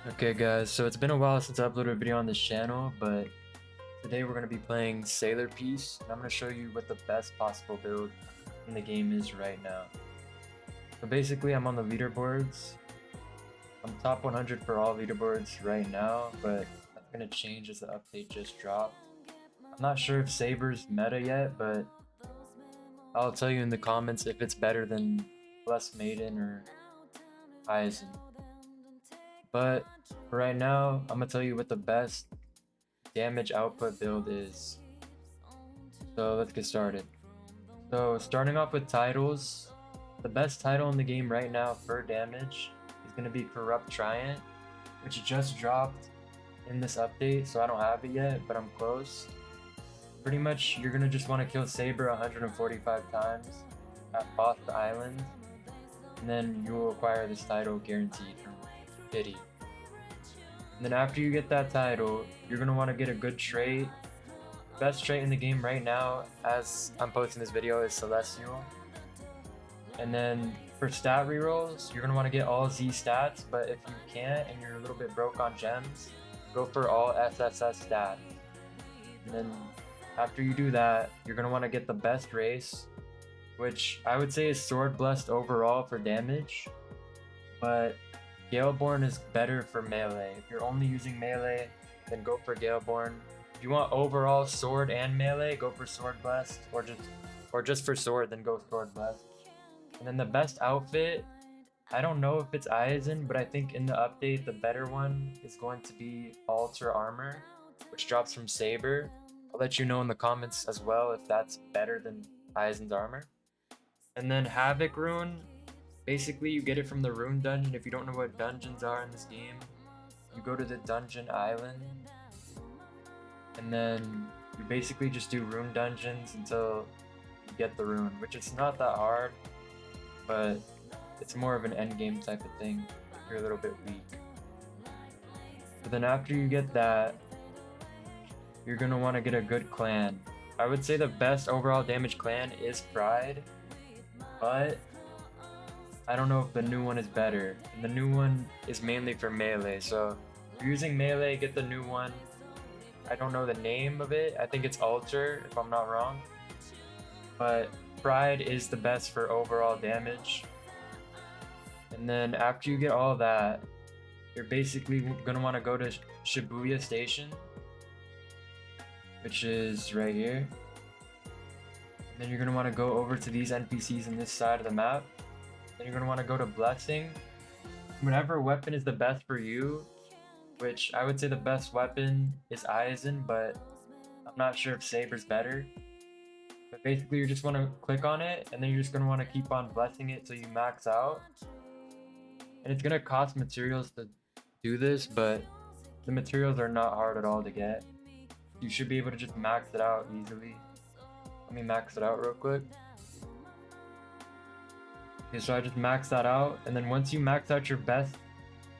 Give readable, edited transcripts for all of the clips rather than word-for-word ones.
Okay guys, so it's been a while since I uploaded a video on this channel, but today we're going to be playing Sailor Piece, and I'm going to show you what the best possible build in the game is right now. So basically I'm on the leaderboards. I'm top 100 for all leaderboards right now, but that's going to change as the update just dropped. I'm not sure if Saber's meta yet, but I'll tell you in the comments if it's better than Blessed Maiden or Aizen. But for right now, I'm gonna tell you what the best damage output build is. So let's get started. So starting off with titles, the best title in the game right now for damage is gonna be Corrupt Triant, which just dropped in this update, so I don't have it yet, but I'm close. Pretty much, you're gonna just want to kill Saber 145 times at Boss Island, and then you will acquire this title guaranteed from Pity. And then after you get that title, you're gonna want to get a good trait. Best trait in the game right now, as I'm posting this video, is Celestial. And then for stat rerolls, you're gonna want to get all Z stats, but if you can't and you're a little bit broke on gems, go for all SSS stats. And then after you do that, you're gonna want to get the best race, which I would say is Sword Blessed overall for damage, but Galeborn is better for melee. If you're only using melee, then go for Galeborn. If you want overall sword and melee, go for Sword Blessed, or just for sword, then go Sword Blessed. And then the best outfit, I don't know if it's Aizen, but I think in the update the better one is going to be Alter Armor, which drops from Saber. I'll let you know in the comments as well if that's better than Aizen's armor. And then Havoc Rune, basically you get it from the Rune dungeon. If you don't know what dungeons are in this game, you go to the dungeon island, and then you basically just do Rune dungeons until you get the Rune, which is not that hard, but it's more of an endgame type of thing if you're a little bit weak. But then after you get that, you're gonna want to get a good clan. I would say the best overall damage clan is Pride, but I don't know if the new one is better. And the new one is mainly for melee, so if you're using melee, get the new one. I don't know the name of it. I think it's Alter, if I'm not wrong. But Pride is the best for overall damage. And then after you get all that, you're basically gonna want to go to Shibuya Station, which is right here. And then you're gonna want to go over to these NPCs on this side of the map. Then you're gonna want to go to Blessing. Whatever weapon is the best for you, which I would say the best weapon is Aizen, but I'm not sure if Saber's better. But basically you just want to click on it, and then you're just gonna want to keep on blessing it till you max out. And it's gonna cost materials to do this, but the materials are not hard at all to get. You should be able to just max it out easily. Let me max it out real quick. Okay, so I just maxed that out, and then once you max out your best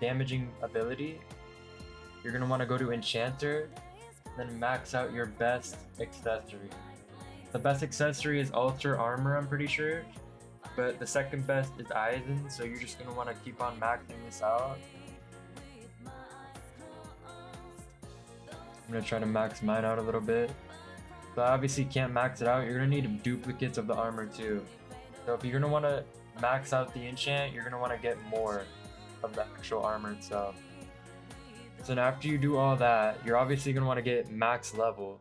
damaging ability, you're gonna want to go to Enchanter, and then max out your best accessory. The best accessory is Alter Armor, I'm pretty sure, but the second best is Aizen, so you're just gonna want to keep on maxing this out. I'm gonna try to max mine out a little bit. So I obviously can't max it out. You're gonna need duplicates of the armor too. So if you're gonna want to max out the enchant, you're gonna want to get more of the actual armor itself. So then after you do all that, you're obviously gonna want to get max level,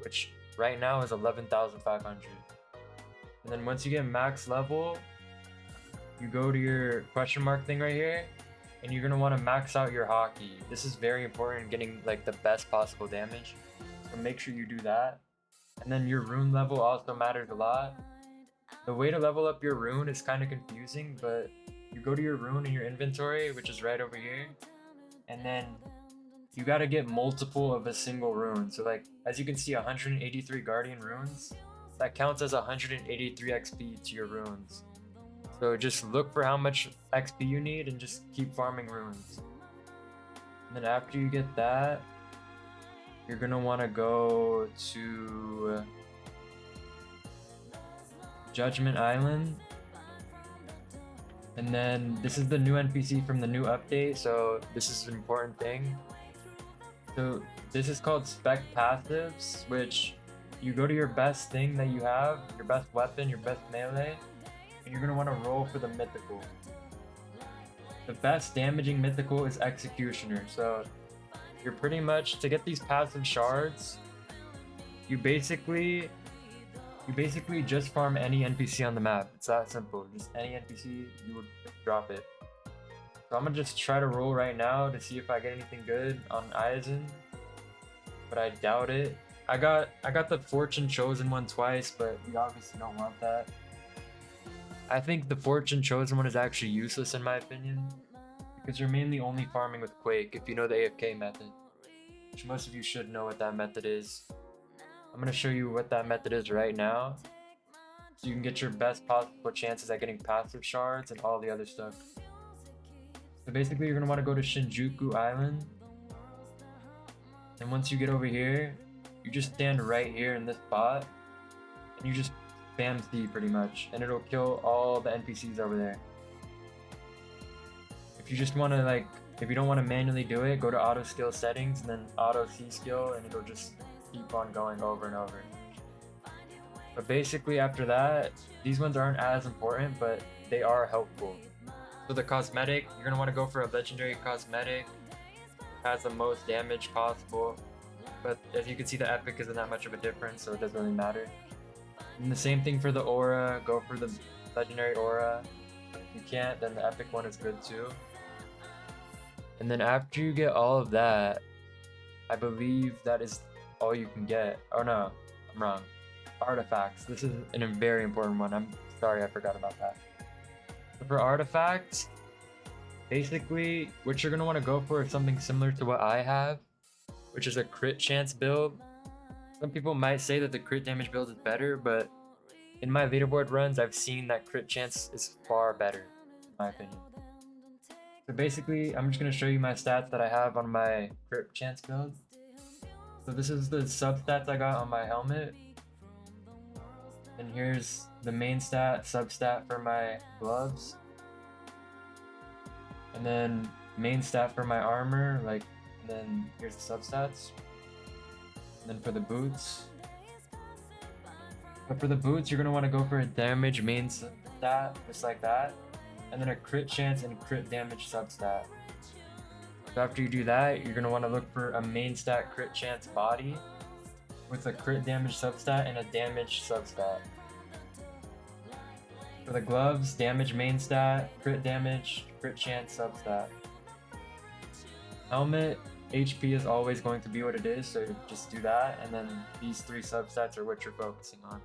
which right now is 11,500. And then once you get max level, you go to your question mark thing right here, and you're gonna want to max out your haki. This is very important in getting like the best possible damage, so make sure you do that. And then your rune level also matters a lot. The way to level up your rune is kind of confusing, but you go to your rune in your inventory, which is right over here, and then you got to get multiple of a single rune. So like, as you can see, 183 guardian runes, that counts as 183 XP to your runes. So just look for how much XP you need and just keep farming runes. And then after you get that, you're gonna want to go to Judgment Island, And then this is the new NPC from the new update, so this is an important thing. So this is called Spec passives, which you go to your best thing that you have, your best weapon, your best melee, and you're gonna want to roll for the mythical. The best damaging mythical is Executioner, so you're pretty much, to get these passive shards, you basically just farm any NPC on the map. It's that simple. Just any NPC, you would drop it. So I'm gonna just try to roll right now to see if I get anything good on Aizen, but I doubt it. I got the Fortune Chosen one twice, but we obviously don't want that. I think the Fortune Chosen one is actually useless in my opinion, because you're mainly only farming with Quake if you know the AFK method, which most of you should know what that method is. I'm gonna show you what that method is right now, so you can get your best possible chances at getting passive shards and all the other stuff. So basically, you're gonna want to go to Shinjuku Island, and once you get over here, you just stand right here in this spot, and you just spam C pretty much, and it'll kill all the NPCs over there. If you just want to if you don't want to manually do it, go to auto skill settings and then auto C skill, and it'll just keep on going over and over. But basically after that, these ones aren't as important, but they are helpful. So the cosmetic, you're gonna want to go for a legendary cosmetic. Has the most damage possible, but as you can see, the epic isn't that much of a difference, so it doesn't really matter. And the same thing for the aura, go for the legendary aura. If you can't, then the epic one is good too. And then after you get all of that, I believe that is all you can get. Oh no, I'm wrong. Artifacts. This is a very important one. I'm sorry, I forgot about that. So for artifacts, basically what you're going to want to go for is something similar to what I have, which is a crit chance build. Some people might say that the crit damage build is better, but in my leaderboard runs, I've seen that crit chance is far better, in my opinion. So basically, I'm just going to show you my stats that I have on my crit chance build. So this is the substats I got on my helmet. And here's the main stat, substat for my gloves. And then main stat for my armor, and then here's the substats. And then for the boots. But for the boots, you're gonna want to go for a damage main stat, just like that. And then a crit chance and crit damage substat. So after you do that, you're gonna want to look for a main stat crit chance body with a crit damage substat and a damage substat. For the gloves, damage main stat, crit damage, crit chance substat. Helmet, HP is always going to be what it is, so just do that, and then these three substats are what you're focusing on.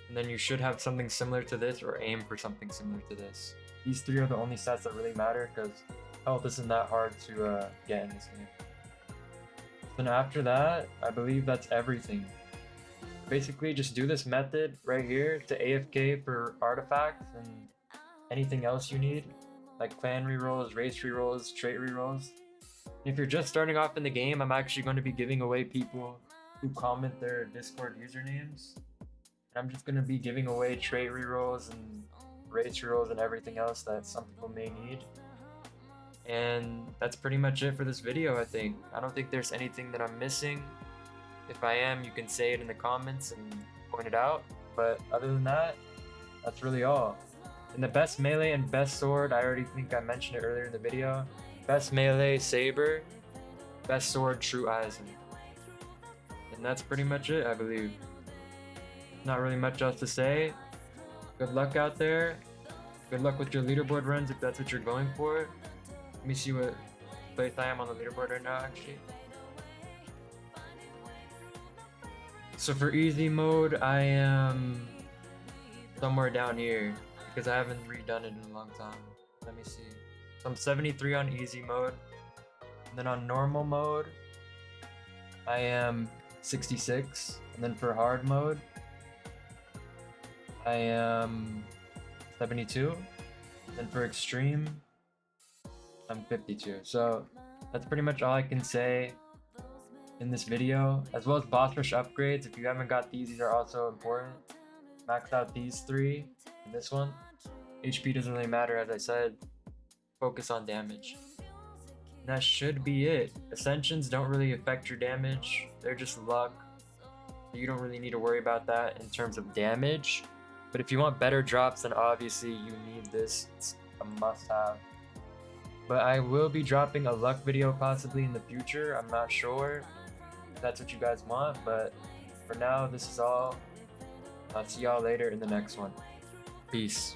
And then you should have something similar to this, or aim for something similar to this. These three are the only stats that really matter, because health isn't that hard to get in this game. Then after that, I believe that's everything. Basically, just do this method right here to AFK for artifacts and anything else you need, like clan rerolls, race rerolls, trait rerolls. If you're just starting off in the game, I'm actually going to be giving away people who comment their Discord usernames. And I'm just going to be giving away trait rerolls and race rerolls and everything else that some people may need. And that's pretty much it for this video, I think. I don't think there's anything that I'm missing. If I am, you can say it in the comments and point it out. But other than that, that's really all. And the best melee and best sword, I already think I mentioned it earlier in the video. Best melee, Saber. Best sword, True Aizen. And that's pretty much it, I believe. Not really much else to say. Good luck out there. Good luck with your leaderboard runs if that's what you're going for. Let me see what place I am on the leaderboard right now, actually. So for easy mode, I am somewhere down here because I haven't redone it in a long time. Let me see. So I'm 73 on easy mode. And then on normal mode, I am 66. And then for hard mode, I am 72. And then for extreme, I'm 52. So that's pretty much all I can say in this video, as well as boss rush upgrades. If you haven't got these are also important. Max out these three and this one. HP doesn't really matter, as I said. Focus on damage. And that should be it. Ascensions don't really affect your damage. They're just luck. You don't really need to worry about that in terms of damage. But if you want better drops, then obviously you need this. It's a must-have. But I will be dropping a luck video possibly in the future. I'm not sure if that's what you guys want, but for now, this is all. I'll see y'all later in the next one. Peace.